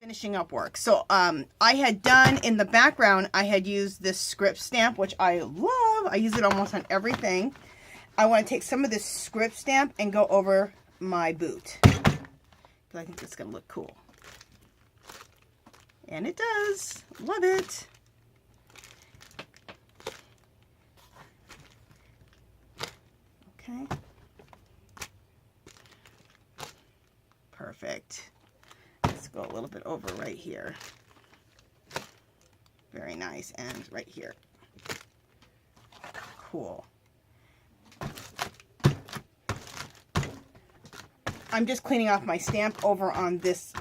finishing up work. So I had done in the background, I had used this script stamp, which I love. I use it almost on everything. I want to take some of this script stamp and go over my boot, because I think it's going to look cool. And it does. Love it. Okay. Perfect. Let's go a little bit over right here. Very nice. And right here. Cool. I'm just cleaning off my stamp over on this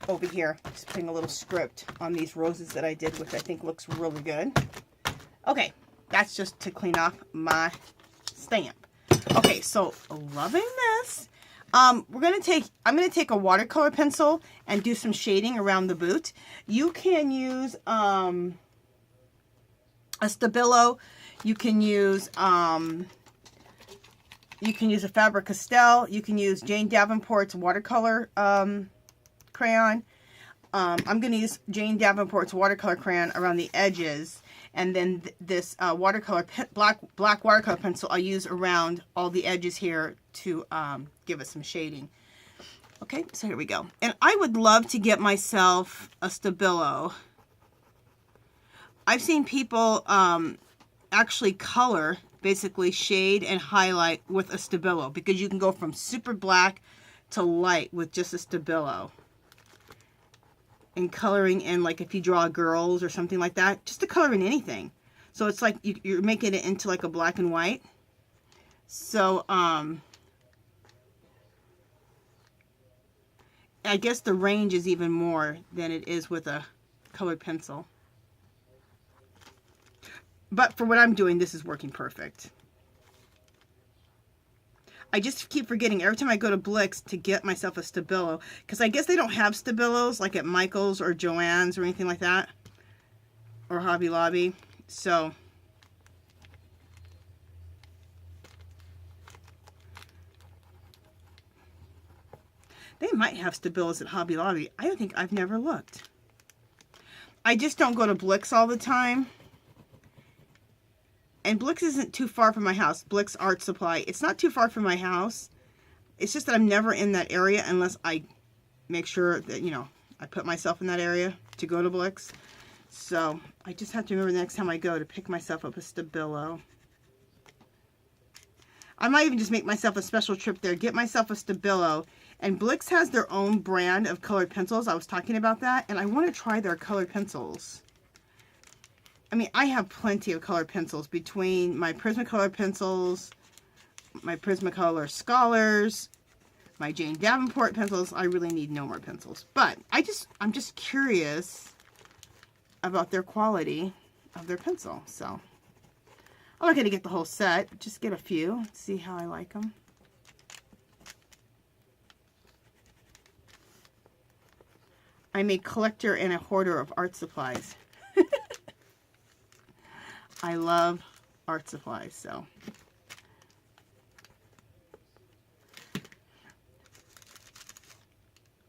over here. Just putting a little script on these roses that I did, which I think looks really good. Okay, that's just to clean off my stamp. Okay, so loving this. I'm gonna take a watercolor pencil and do some shading around the boot. You can use a Stabilo. You can use a Faber-Castell. You can use Jane Davenport's watercolor crayon. I'm going to use Jane Davenport's watercolor crayon around the edges, and then this watercolor black watercolor pencil I'll use around all the edges here to give us some shading. Okay, so here we go. And I would love to get myself a Stabilo. I've seen people actually color, basically shade and highlight with a Stabilo, because you can go from super black to light with just a Stabilo. And coloring in, like if you draw girls or something like that, just to color in anything. So it's like you're making it into like a black and white. So I guess the range is even more than it is with a colored pencil. But for what I'm doing, this is working perfect. I just keep forgetting every time I go to Blix to get myself a Stabilo, because I guess they don't have Stabilos like at Michael's or Joann's or anything like that, or Hobby Lobby. So they might have Stabilos at Hobby Lobby. I don't think I've never looked. I just don't go to Blix all the time. And Blix isn't too far from my house. Blix Art Supply. It's not too far from my house. It's just that I'm never in that area unless I make sure that, you know, I put myself in that area to go to Blix. So I just have to remember the next time I go to pick myself up a Stabilo. I might even just make myself a special trip there, get myself a Stabilo. And Blix has their own brand of colored pencils. I was talking about that. And I want to try their colored pencils. I mean, I have plenty of colored pencils between my Prismacolor pencils, my Prismacolor Scholars, my Jane Davenport pencils. I really need no more pencils. But I'm just curious about their quality of their pencil. So I'm not going to get the whole set. Just get a few. See how I like them. I'm a collector and a hoarder of art supplies. I love art supplies, so.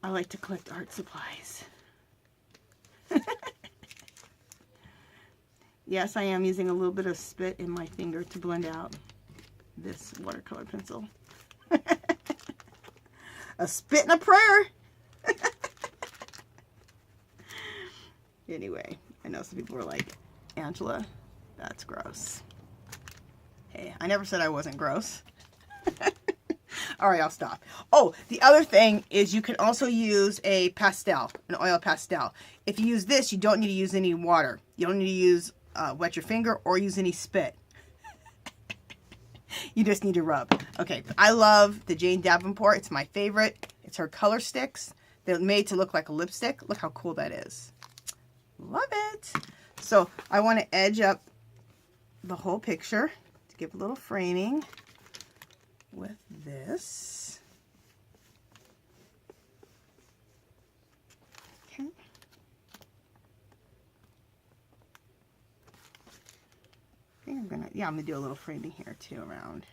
I like to collect art supplies. Yes, I am using a little bit of spit in my finger to blend out this watercolor pencil. A spit and a prayer. Anyway, I know some people were like, Angela, that's gross. Hey, I never said I wasn't gross. All right, I'll stop. Oh, the other thing is you can also use a pastel, an oil pastel. If you use this, you don't need to use any water. You don't need to use wet your finger or use any spit. You just need to rub. Okay, I love the Jane Davenport. It's my favorite. It's her color sticks. They're made to look like a lipstick. Look how cool that is. Love it. So I want to edge up the whole picture to give a little framing with this. Okay. I think I'm gonna do a little framing here too around.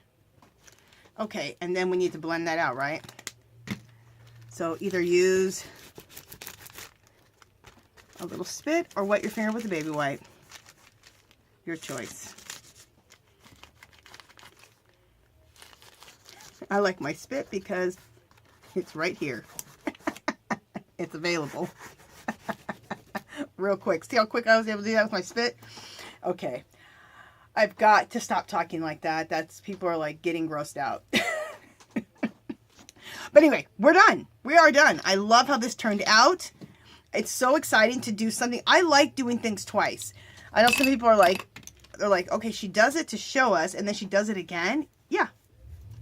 Okay, and then we need to blend that out, right? So either use a little spit or wet your finger with a baby wipe. Your choice. I like my spit because it's right here. It's available. Real quick. See how quick I was able to do that with my spit? Okay. I've got to stop talking like that. People are like getting grossed out. But anyway, we're done. We are done. I love how this turned out. It's so exciting to do something. I like doing things twice. I know some people are like, they're like, okay, she does it to show us and then she does it again. Yeah.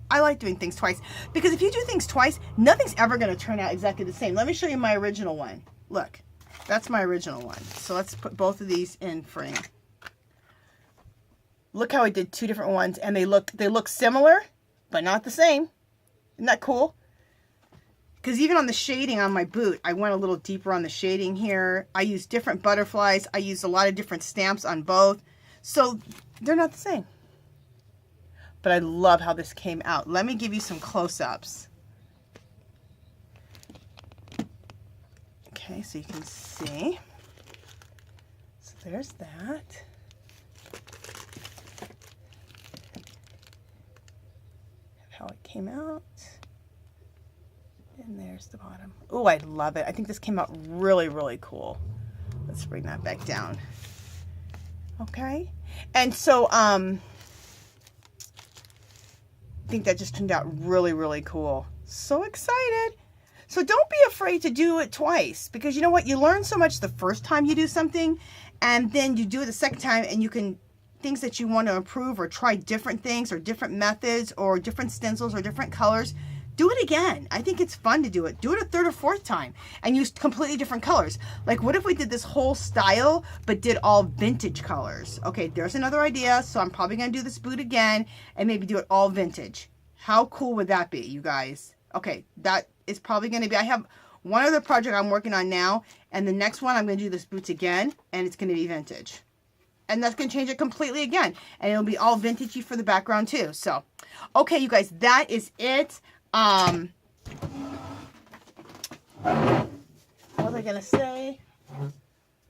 I like doing things twice because if you do things twice, nothing's ever going to turn out exactly the same. Let me show you my original one. Look, that's my original one. So let's put both of these in frame. Look how I did two different ones and they look similar, but not the same. Isn't that cool? Because even on the shading on my boot, I went a little deeper on the shading here. I used different butterflies. I used a lot of different stamps on both. So they're not the same. But I love how this came out. Let me give you some close-ups. Okay, so you can see. So there's that. How it came out. And there's the bottom. Oh, I love it. I think this came out really, really cool. Let's bring that back down. Okay. And so, I think that just turned out really, really cool. So excited. So don't be afraid to do it twice because you know what? You learn so much the first time you do something and then you do it the second time and you can, things that you want to improve or try different things or different methods or different stencils or different colors. Do it again. I think it's fun to do it. Do it a third or fourth time and use completely different colors. Like what if we did this whole style but did all vintage colors? Okay, there's another idea. So I'm probably going to do this boot again and maybe do it all vintage. How cool would that be, you guys? Okay, that is probably going to be, I have one other project I'm working on now and the next one I'm going to do this boots again and it's going to be vintage. And that's going to change it completely again. And it'll be all vintagey for the background too. So, okay, you guys, that is it. What was I gonna say?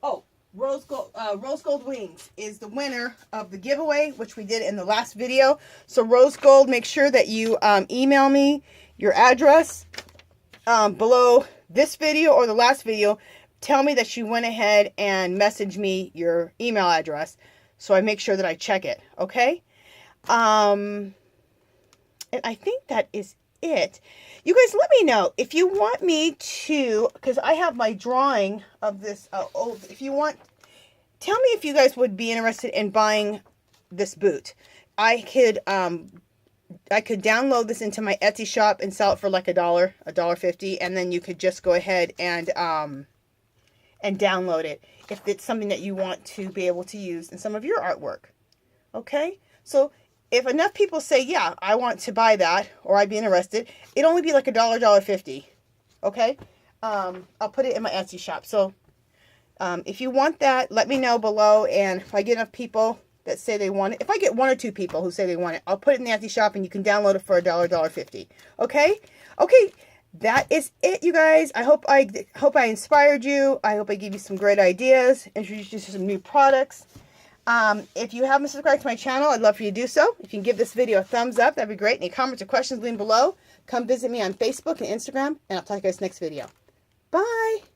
Oh, rose gold wings is the winner of the giveaway, which we did in the last video. So rose gold, make sure that you email me your address below this video or the last video. Tell me that you went ahead and message me your email address so I make sure that I check it. Okay. And I think that is it. You guys let me know if you want me to, because I have my drawing of this if you want, tell me if you guys would be interested in buying this boot. I could download this into my Etsy shop and sell it for like $1.50, and then you could just go ahead and download it if it's something that you want to be able to use in some of your artwork. Okay, so if enough people say, yeah, I want to buy that, or I'd be interested, it'd only be like $1.50. Okay? I'll put it in my Etsy shop. So, if you want that, let me know below. And if I get enough people that say they want it, if I get one or two people who say they want it, I'll put it in the Etsy shop and you can download it for $1.50. Okay? Okay. That is it, you guys. I hope I inspired you. I hope I gave you some great ideas, introduced you to some new products. If you haven't subscribed to my channel, I'd love for you to do so. If you can give this video a thumbs up, that'd be great. Any comments or questions, leave them below. Come visit me on Facebook and Instagram, and I'll talk to you guys next video. Bye!